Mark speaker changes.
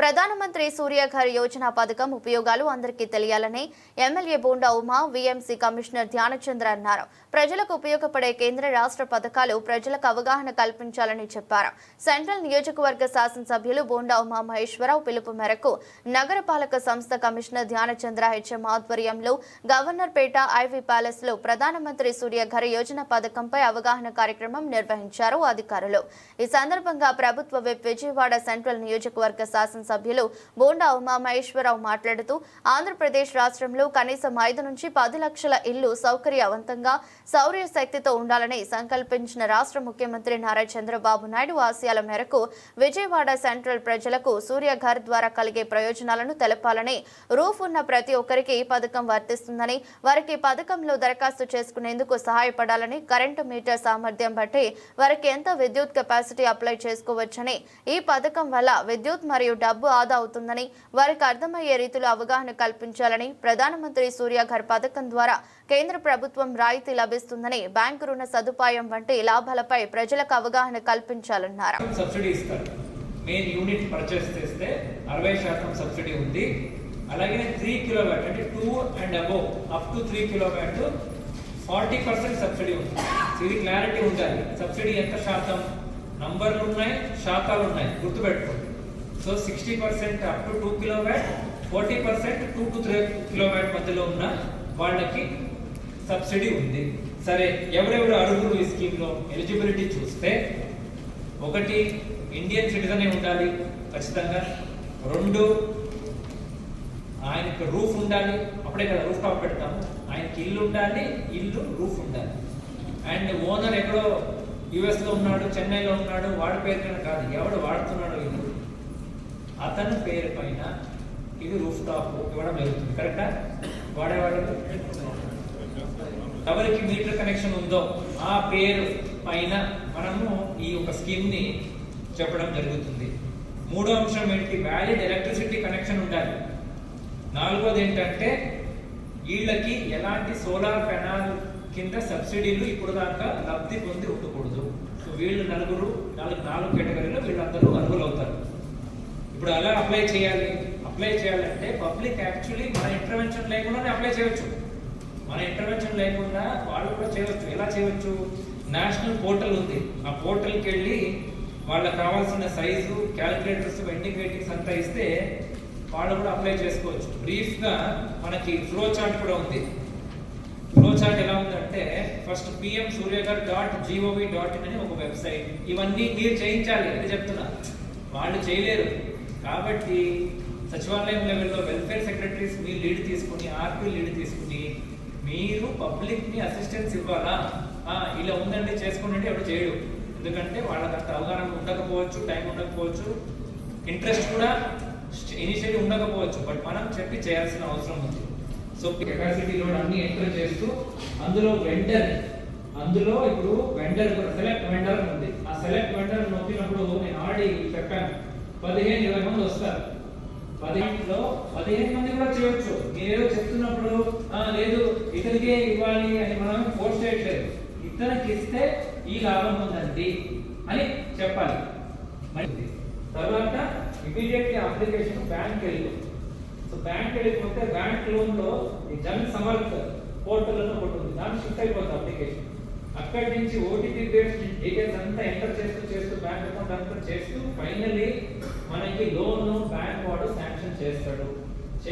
Speaker 1: ప్రధానమంత్రి సూర్యఘర్ యోజన పథకం ఉపయోగాలు అందరికీ తెలియాలని MLA bonda Uma VMC commissioner Dhyanachandra అన్నారు. ప్రజలకు ఉపయోగపడే కేంద్ర రాష్ట్ర పథకాలు ప్రజలకు అవగాహన కల్పించాలని చెప్పారు. సెంట్రల్ నియోజకవర్గ శాసనసభ్యులు బోండా ఉమా మహేశ్వరరావు పిలుపు మేరకు నగరపాలక సంస్థ కమిషనర్ ధ్యానచంద్ర హెచ్ఎం ఆధ్వర్యంలో గవర్నర్ పేట ఐవీ ప్యాలెస్ లో ప్రధానమంత్రి సూర్యఘర్ యోజన పథకంపై అవగాహన కార్యక్రమం నిర్వహించారు అధికారులు. ఈ సందర్భంగా ప్రభుత్వ విప్ విజయవాడ సెంట్రల్ నియోజకవర్గ శాసనసభ్యులు బోండా ఉమా మహేశ్వరరావు మాట్లాడుతూ ఆంధ్రప్రదేశ్ రాష్ట్రంలో కనీసం 5 నుంచి 10 లక్షల ఇళ్లు సౌకర్యవంతంగా సౌర శక్తితో ఉండాలని సంకల్పించిన రాష్ట్ర ముఖ్యమంత్రి నారా చంద్రబాబు నాయుడు ఆశయాల మేరకు విజయవాడ సెంట్రల్ ప్రజలకు సూర్యఘర్ ద్వారా కలిగే ప్రయోజనాలను తెలపాలని, రూఫ్ ఉన్న ప్రతి ఒక్కరికి ఈ పథకం వర్తిస్తుందని, వారికి పథకంలో దరఖాస్తు చేసుకునేందుకు సహాయపడాలని, కరెంటు మీటర్ సామర్థ్యం బట్టి వారికి ఎంత విద్యుత్ కెపాసిటీ అప్లై చేసుకోవచ్చని, ఈ పథకం వల్ల విద్యుత్ మరియు డబ్బు ఆదా అవుతుందని వారికి అర్థమయ్యే రీతిలో అవగాహన కల్పించాలని, ప్రధానమంత్రి సూర్యఘర్ పథకం ద్వారా కేంద్ర ప్రభుత్వం రాయితీ లభిస్తుందని, బ్యాంకు రుణ సదుపాయం వంటి లాభాలపై ప్రజలకు అవగాహన కల్పించాలన్నారు.
Speaker 2: సబ్సిడీ ఇస్తారు. మెయిన్ యూనిట్ పర్చేస్ చేస్తే 60% సబ్సిడీ ఉంది. అలాగే 3 కిలోవాట్ అంటే 2 and above up to 3 kilowatt 40% subsidy ఉంది. ఇది క్లారిటీ ఉండాలి. సబ్సిడీ ఎంత శాతం, నంబర్లు ఉన్నాయి, శాతాలు ఉన్నాయి, గుర్తుపెట్టుకోండి. So 60% up to 2 kilowatt, 40% 2 to 3 kilowatt మధ్యలో ఉన్న వాళ్ళకి సబ్సిడీ ఉంది. సరే, ఎవరెవరు అర్హులు ఈ స్కీమ్ లో ఎలిజిబిలిటీ చూస్తే, 1 ఇండియన్ సిటిజన్ ఉండాలి ఖచ్చితంగా. 2 ఆయనకు రూఫ్ ఉండాలి, అప్పుడే కదా రూఫ్ టాప్ పెడతాము. ఆయనకి ఇల్లు ఉండాలి, ఇల్లు రూఫ్ ఉండాలి. అండ్ ఓనర్ ఎక్కడో యుఎస్ లో ఉన్నాడు, చెన్నైలో ఉన్నాడు, వాడి పేరు పైన కాదు, ఎవడు వాడుతున్నాడు ఇల్లు అతని పేరు పైన ఇది రూఫ్ టాప్ ఇవ్వడం జరుగుతుంది. కరెక్టా? వాడేవాడు ఎవరికి మీటర్ కనెక్షన్ ఉందో ఆ పేరు పైన మనము ఈ ఒక స్కీమ్ ని చెప్పడం జరుగుతుంది. 3వ అంశం ఏంటి? వ్యాలిడ్ ఎలక్ట్రిసిటీ కనెక్షన్ ఉండాలి. 4వది ఏంటంటే వీళ్ళకి ఎలాంటి సోలార్ పెనాల్ కింద సబ్సిడీలు ఇప్పుడు దాకా లబ్ధి పొంది ఉండకూడదు. సో వీళ్ళు 4 కేటగిరీలో వీళ్ళందరూ అర్హులు అవుతారు. ఇప్పుడు అలా అప్లై చేయాలంటే పబ్లిక్ యాక్చువల్లీ మన ఇంటర్వెన్షన్ లేకుండానే అప్లై చేయవచ్చు. మన ఇంటర్వెన్షన్ లేకుండా వాళ్ళు కూడా చేయవచ్చు. ఎలా చేయవచ్చు? నేషనల్ పోర్టల్ ఉంది. ఆ పోర్టల్కి వెళ్ళి వాళ్ళకి కావాల్సిన సైజు, క్యాలిక్యులేటర్స్, వెండింగ్ వెయిటింగ్స్ అంతా ఇస్తే వాళ్ళు కూడా అప్లై చేసుకోవచ్చు. బ్రీఫ్ గా మనకి ఫ్లో చార్ట్ కూడా ఉంది. ఫ్లో చార్ట్ ఎలా ఉందంటే, ఫస్ట్ pmsuryaghar.gov.in అని ఒక వెబ్సైట్. ఇవన్నీ మీరు చేయించాలి అని చెప్తున్నా, వాళ్ళు చేయలేరు. కాబట్టి సచివాలయం లెవెల్లో వెల్ఫేర్ సెక్రటరీస్ మీరు లీడ్ తీసుకుని, ఆర్పీ లీడ్ తీసుకుని మీరు పబ్లిక్ ని అసిస్టెన్స్ ఇవ్వాలా. ఇలా ఉందండి చేసుకోండి ఎవరు చేయడు. ఎందుకంటే వాళ్ళకి అంత అవగాహన ఉండకపోవచ్చు, టైం ఉండకపోవచ్చు, ఇంట్రెస్ట్ కూడా ఇనిషియల్లీ ఉండకపోవచ్చు. బట్ మనం చెప్పి చేయాల్సిన అవసరం ఉంది. సో కెపాసిటీ లోడ్ అన్ని ఎంటర్ చేస్తూ అందులో ఇప్పుడు వెండర్ సెలెక్ట్ వెండర్ ఉంది. ఆ సెలెక్ట్ వెండర్ నొక్కినప్పుడు నేను ఆల్రెడీ చెప్పాను 15-20 మంది వస్తారు. 15 మంది కూడా చేయొచ్చు. మీరేదో చెప్తున్నప్పుడు లేదు ఇతనికే ఇవ్వాలి అని మనం ఫోర్స్ చేయట్లేదు. ఇతనికి ఇస్తే ఈ లాభం ఉందండి అని చెప్పాలి. తర్వాత ఇమీడియట్లీ అప్లికేషన్ బ్యాంక్ వెళ్ళి, సో బ్యాంక్ వెళ్ళిపోతే బ్యాంక్ లోన్ లో ఈ జన్ సమర్థ్ పోర్టల్ అని ఒకటి ఉంది, దాన్ని షిఫ్ట్ అయిపోతుంది అప్లికేషన్. అక్కడి నుంచి ఓటీపీ బేస్డ్ డీటెయిల్స్ అంతా ఎంటర్ చేస్తూ బ్యాంక్ అకౌంట్ అంతా చేస్తూ ఫైనల్లీ మనకి లోన్ బ్యాంక్ వాడు శాంక్షన్ చేస్తాడు.